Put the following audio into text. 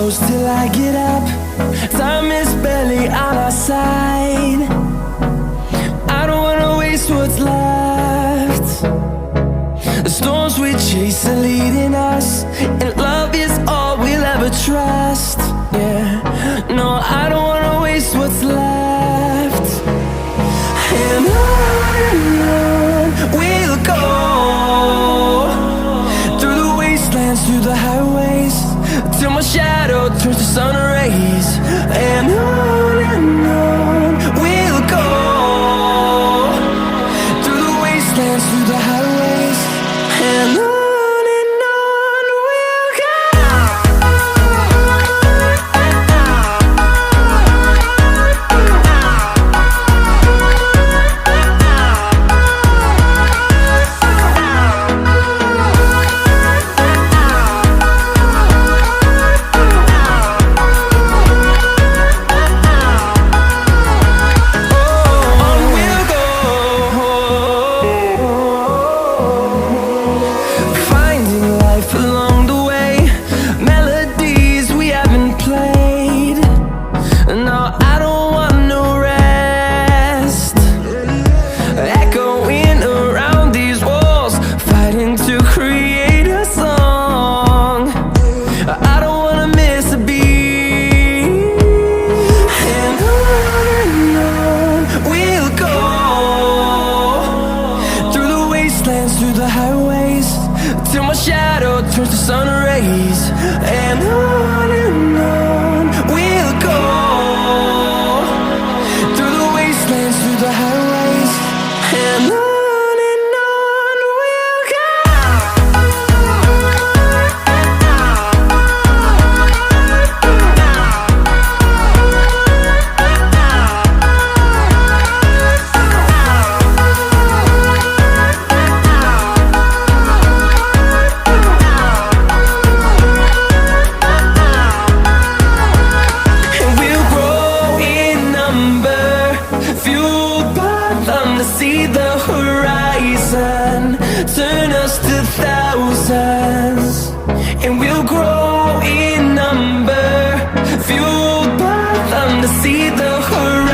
close till I get up. Time is barely on our side. I don't wanna waste what's left. The storms we chase are leading us, and love is all we'll ever trust. Yeah, no, I don't wanna waste what's left. And on we'll go, through the wastelands, through the highways, till my shadow turns to sun rays. And on we'll go, through the wastelands, through the highways, and on we'll go. Through the highways, till my shadow turns to sun rays. And on we'll go, through the wastelands, through the highways, and on we'll go. See the horizon turn us to thousands, and we'll grow in number, fueled by them to see the horizon.